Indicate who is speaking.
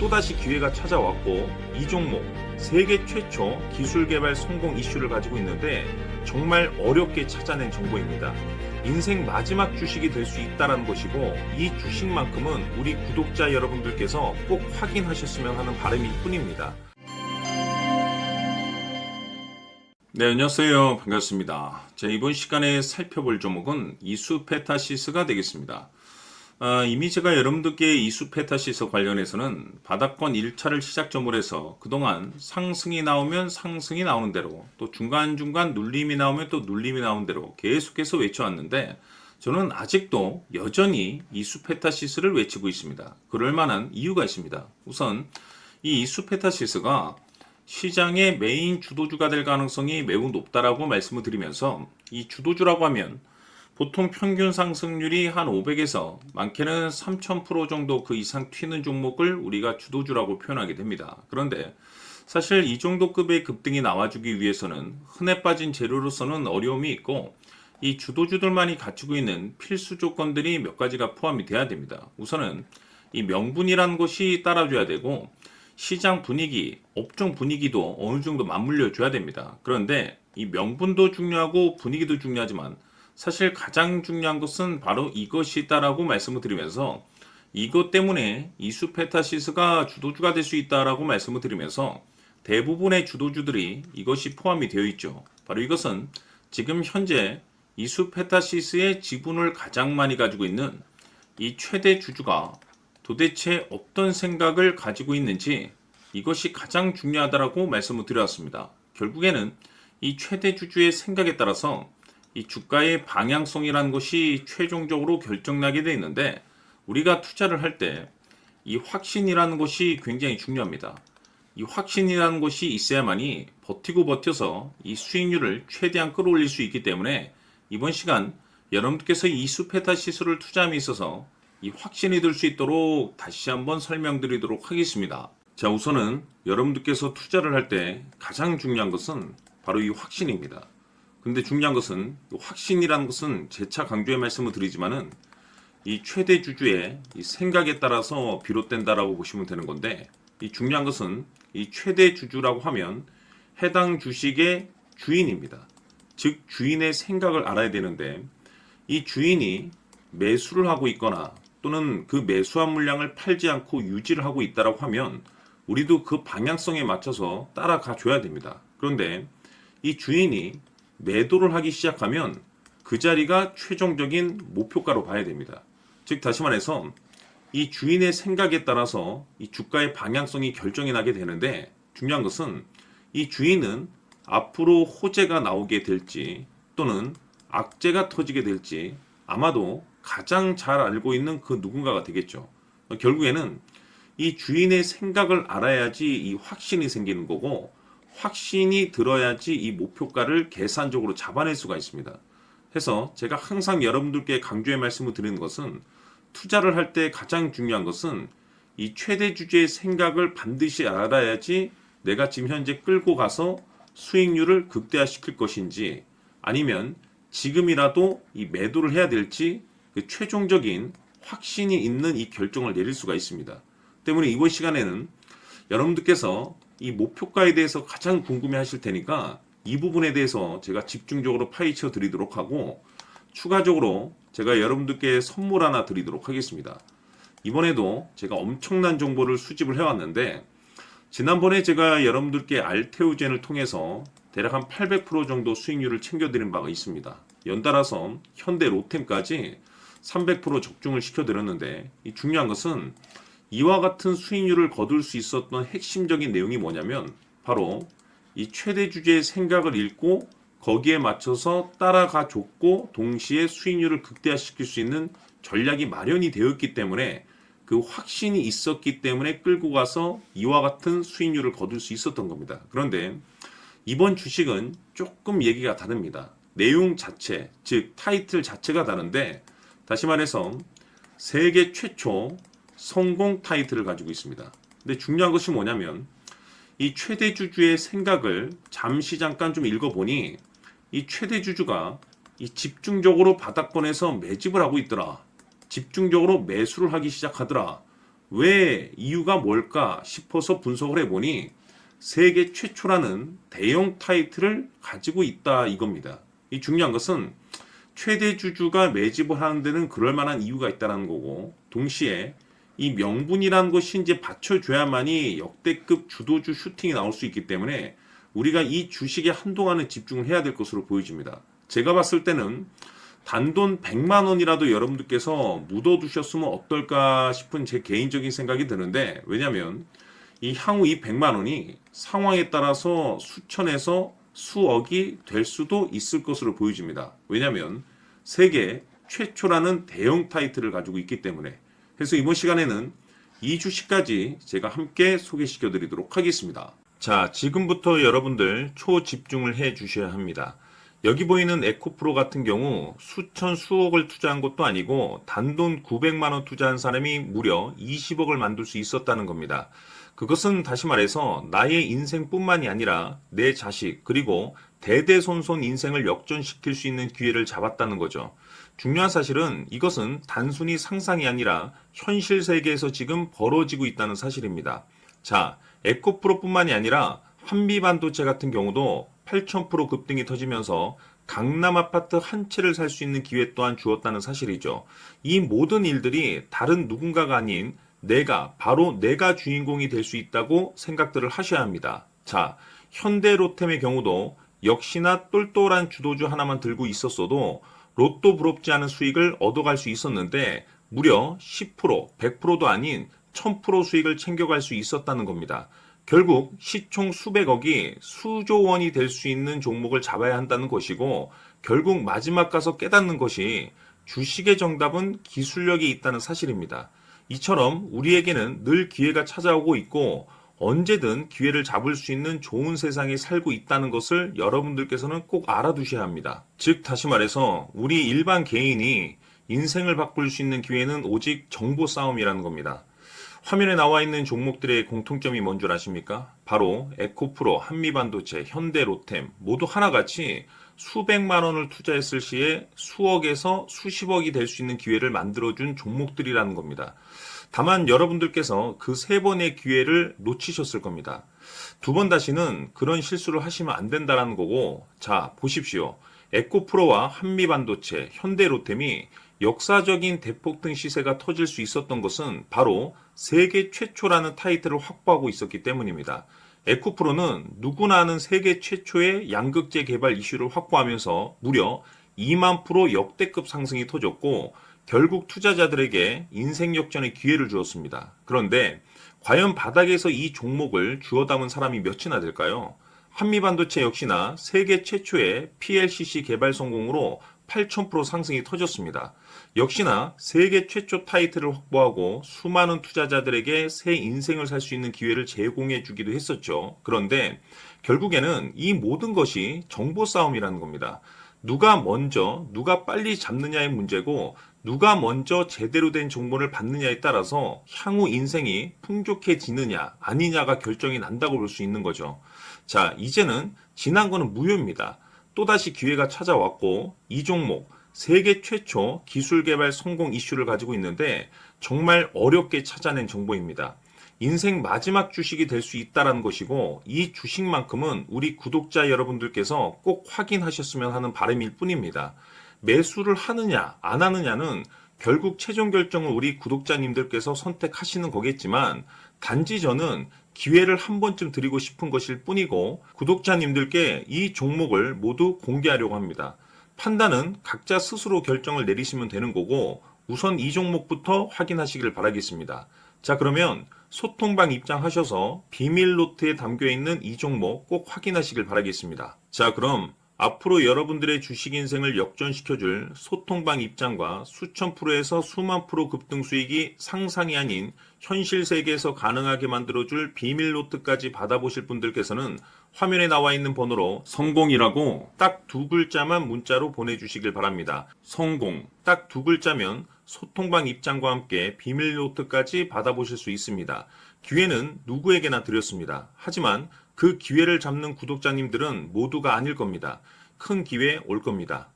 Speaker 1: 또다시 기회가 찾아왔고 이 종목 세계 최초 기술 개발 성공 이슈를 가지고 있는데 정말 어렵게 찾아낸 정보입니다. 인생 마지막 주식이 될 수 있다는 것이고 이 주식만큼은 우리 구독자 여러분들께서 꼭 확인하셨으면 하는 바람일 뿐입니다. 네, 안녕하세요. 반갑습니다. 자, 이번 시간에 살펴볼 종목은 이수페타시스가 되겠습니다. 이미 제가 여러분들께 이수페타시스 관련해서는 바닥권 1차를 시작점으로 해서 그동안 상승이 나오면 상승이 나오는 대로 또 중간중간 눌림이 나오면 또 눌림이 나오는 대로 계속해서 외쳐왔는데 저는 아직도 여전히 이수페타시스를 외치고 있습니다. 그럴 만한 이유가 있습니다. 우선 이 이수페타시스가 시장의 메인 주도주가 될 가능성이 매우 높다라고 말씀을 드리면서 이 주도주라고 하면 보통 평균 상승률이 한 500에서 많게는 3000% 정도 그 이상 튀는 종목을 우리가 주도주라고 표현하게 됩니다. 그런데 사실 이 정도 급의 급등이 나와주기 위해서는 흔해 빠진 재료로서는 어려움이 있고 이 주도주들만이 갖추고 있는 필수 조건들이 몇 가지가 포함이 돼야 됩니다. 우선은 이 명분이라는 것이 따라줘야 되고 시장 분위기, 업종 분위기도 어느 정도 맞물려 줘야 됩니다. 그런데 이 명분도 중요하고 분위기도 중요하지만 사실 가장 중요한 것은 바로 이것이다라고 말씀을 드리면서 이것 때문에 이수페타시스가 주도주가 될 수 있다라고 말씀을 드리면서 대부분의 주도주들이 이것이 포함이 되어 있죠. 바로 이것은 지금 현재 이수페타시스의 지분을 가장 많이 가지고 있는 이 최대 주주가 도대체 어떤 생각을 가지고 있는지 이것이 가장 중요하다라고 말씀을 드렸습니다. 결국에는 이 최대 주주의 생각에 따라서 이 주가의 방향성이라는 것이 최종적으로 결정나게 되어 있는데 우리가 투자를 할 때 이 확신이라는 것이 굉장히 중요합니다. 이 확신이라는 것이 있어야만이 버텨서 이 수익률을 최대한 끌어올릴 수 있기 때문에 이번 시간 여러분들께서 이 이수페타시스를 투자함에 있어서 이 확신이 들 수 있도록 다시 한번 설명드리도록 하겠습니다. 자, 우선은 여러분들께서 투자를 할 때 가장 중요한 것은 바로 이 확신입니다. 근데 중요한 것은 확신이라는 것은 재차 강조의 말씀을 드리지만은 이 최대 주주의 이 생각에 따라서 비롯된다라고 보시면 되는 건데 이 중요한 것은 이 최대 주주라고 하면 해당 주식의 주인입니다. 즉 주인의 생각을 알아야 되는데 이 주인이 매수를 하고 있거나 또는 그 매수한 물량을 팔지 않고 유지를 하고 있다라고 하면 우리도 그 방향성에 맞춰서 따라가 줘야 됩니다. 그런데 이 주인이 매도를 하기 시작하면 그 자리가 최종적인 목표가로 봐야 됩니다. 즉 다시 말해서 이 주인의 생각에 따라서 이 주가의 방향성이 결정이 나게 되는데 중요한 것은 이 주인은 앞으로 호재가 나오게 될지 또는 악재가 터지게 될지 아마도 가장 잘 알고 있는 그 누군가가 되겠죠. 결국에는 이 주인의 생각을 알아야지 이 확신이 생기는 거고 확신이 들어야지 이 목표가를 계산적으로 잡아낼 수가 있습니다. 해서 제가 항상 여러분들께 강조의 말씀을 드리는 것은 투자를 할 때 가장 중요한 것은 이 최대 주주의 생각을 반드시 알아야지 내가 지금 현재 끌고 가서 수익률을 극대화시킬 것인지 아니면 지금이라도 이 매도를 해야 될지 그 최종적인 확신이 있는 이 결정을 내릴 수가 있습니다. 때문에 이번 시간에는 여러분들께서 이 목표가에 대해서 가장 궁금해 하실 테니까 이 부분에 대해서 제가 집중적으로 파헤쳐 드리도록 하고 추가적으로 제가 여러분들께 선물 하나 드리도록 하겠습니다. 이번에도 제가 엄청난 정보를 수집을 해왔는데 지난번에 제가 여러분들께 알테오젠을 통해서 대략 한 800% 정도 수익률을 챙겨드린 바가 있습니다. 연달아서 현대 로템까지 300% 적중을 시켜드렸는데 이 중요한 것은 이와 같은 수익률을 거둘 수 있었던 핵심적인 내용이 뭐냐면 바로 이 최대 주주의 생각을 읽고 거기에 맞춰서 따라가 줬고 동시에 수익률을 극대화시킬 수 있는 전략이 마련이 되었기 때문에 그 확신이 있었기 때문에 끌고 가서 이와 같은 수익률을 거둘 수 있었던 겁니다. 그런데 이번 주식은 조금 얘기가 다릅니다. 내용 자체, 즉 타이틀 자체가 다른데 다시 말해서 세계 최초 성공 타이틀을 가지고 있습니다. 근데 중요한 것이 뭐냐면 이 최대 주주의 생각을 잠시 잠깐 좀 읽어보니 이 최대 주주가 이 집중적으로 바닥권에서 매집을 하고 있더라. 집중적으로 매수를 하기 시작하더라. 왜 이유가 뭘까 싶어서 분석을 해보니 세계 최초라는 대형 타이틀을 가지고 있다 이겁니다. 이 중요한 것은 최대 주주가 매집을 하는 데는 그럴 만한 이유가 있다는 거고, 동시에 이 명분이라는 것이 이제 받쳐줘야만이 역대급 주도주 슈팅이 나올 수 있기 때문에 우리가 이 주식에 한동안은 집중을 해야 될 것으로 보여집니다. 제가 봤을 때는 단돈 100만 원이라도 여러분들께서 묻어두셨으면 어떨까 싶은 제 개인적인 생각이 드는데, 왜냐하면 이 향후 이 100만 원이 상황에 따라서 수천에서 수억이 될 수도 있을 것으로 보여집니다. 왜냐하면 세계 최초라는 대형 타이틀을 가지고 있기 때문에. 그래서 이번 시간에는 이 주식까지 제가 함께 소개시켜 드리도록 하겠습니다. 자, 지금부터 여러분들 초집중을 해 주셔야 합니다. 여기 보이는 에코프로 같은 경우 수천 수억을 투자한 것도 아니고 단돈 900만 원 투자한 사람이 무려 20억을 만들 수 있었다는 겁니다. 그것은 다시 말해서 나의 인생뿐만이 아니라 내 자식 그리고 대대손손 인생을 역전시킬 수 있는 기회를 잡았다는 거죠. 중요한 사실은 이것은 단순히 상상이 아니라 현실 세계에서 지금 벌어지고 있다는 사실입니다. 자, 에코프로뿐만이 아니라 한미반도체 같은 경우도 8,000% 급등이 터지면서 강남 아파트 한 채를 살 수 있는 기회 또한 주었다는 사실이죠. 이 모든 일들이 다른 누군가가 아닌 바로 내가 주인공이 될 수 있다고 생각들을 하셔야 합니다. 자, 현대로템의 경우도 역시나 똘똘한 주도주 하나만 들고 있었어도 로또 부럽지 않은 수익을 얻어갈 수 있었는데 무려 10%, 100%도 아닌 1000% 수익을 챙겨갈 수 있었다는 겁니다. 결국 시총 수백억이 수조 원이 될 수 있는 종목을 잡아야 한다는 것이고, 결국 마지막 가서 깨닫는 것이 주식의 정답은 기술력이 있다는 사실입니다. 이처럼 우리에게는 늘 기회가 찾아오고 있고 언제든 기회를 잡을 수 있는 좋은 세상에 살고 있다는 것을 여러분들께서는 꼭 알아두셔야 합니다. 즉 다시 말해서 우리 일반 개인이 인생을 바꿀 수 있는 기회는 오직 정보 싸움이라는 겁니다. 화면에 나와 있는 종목들의 공통점이 뭔 줄 아십니까? 바로 에코프로, 한미반도체, 현대로템 모두 하나같이 수백만 원을 투자했을 시에 수억에서 수십억이 될 수 있는 기회를 만들어준 종목들이라는 겁니다. 다만 여러분들께서 그 세 번의 기회를 놓치셨을 겁니다. 두 번 다시는 그런 실수를 하시면 안 된다는 거고, 자 보십시오. 에코프로와 한미반도체, 현대로템이 역사적인 대폭등 시세가 터질 수 있었던 것은 바로 세계 최초라는 타이틀을 확보하고 있었기 때문입니다. 에코프로는 누구나 아는 세계 최초의 양극재 개발 이슈를 확보하면서 무려 2만 프로 역대급 상승이 터졌고 결국 투자자들에게 인생 역전의 기회를 주었습니다. 그런데 과연 바닥에서 이 종목을 주워 담은 사람이 몇이나 될까요? 한미반도체 역시나 세계 최초의 PLCC 개발 성공으로 8,000% 상승이 터졌습니다. 역시나 세계 최초 타이틀을 확보하고 수많은 투자자들에게 새 인생을 살 수 있는 기회를 제공해 주기도 했었죠. 그런데 결국에는 이 모든 것이 정보 싸움이라는 겁니다. 누가 먼저, 누가 빨리 잡느냐의 문제고 누가 먼저 제대로 된 정보를 받느냐에 따라서 향후 인생이 풍족해지느냐 아니냐가 결정이 난다고 볼 수 있는 거죠. 자, 이제는 지난 거는 무효입니다. 또다시 기회가 찾아왔고 이 종목 세계 최초 기술 개발 성공 이슈를 가지고 있는데 정말 어렵게 찾아낸 정보입니다. 인생 마지막 주식이 될 수 있다는 것이고 이 주식만큼은 우리 구독자 여러분들께서 꼭 확인하셨으면 하는 바람일 뿐입니다. 매수를 하느냐 안 하느냐는 결국 최종 결정을 우리 구독자님들께서 선택하시는 거겠지만 단지 저는 기회를 한 번쯤 드리고 싶은 것일 뿐이고 구독자님들께 이 종목을 모두 공개하려고 합니다. 판단은 각자 스스로 결정을 내리시면 되는 거고 우선 이 종목부터 확인하시길 바라겠습니다. 자, 그러면 소통방 입장하셔서 비밀 노트에 담겨있는 이 종목 꼭 확인하시길 바라겠습니다. 자, 그럼 앞으로 여러분들의 주식 인생을 역전시켜줄 소통방 입장과 수천 프로에서 수만 프로 급등 수익이 상상이 아닌 현실 세계에서 가능하게 만들어줄 비밀 노트까지 받아보실 분들께서는 화면에 나와 있는 번호로 성공이라고 딱 두 글자만 문자로 보내주시길 바랍니다. 성공 딱 두 글자면 소통방 입장과 함께 비밀 노트까지 받아보실 수 있습니다. 기회는 누구에게나 드렸습니다. 하지만 그 기회를 잡는 구독자님들은 모두가 아닐 겁니다. 큰 기회 올 겁니다.